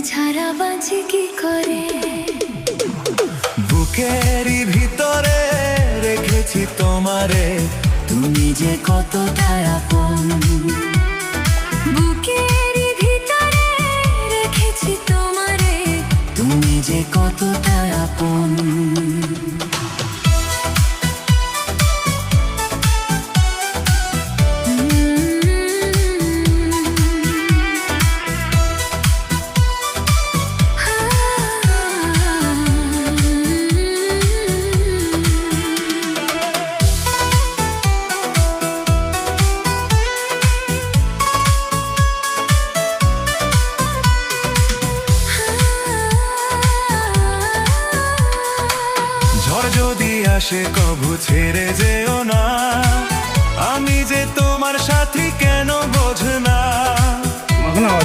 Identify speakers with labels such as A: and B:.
A: ছাড়া বাঁচি কি করে।
B: বুকেরই ভিতরে রেখেছি তোমারে, তুমি যে কতটা আপন।
A: বুকেরই ভিতরে রেখেছি তোমারে,
B: তুমি যে কতটা আপন। ঝড় যদি আসে কভু ছেড়ে যেও না,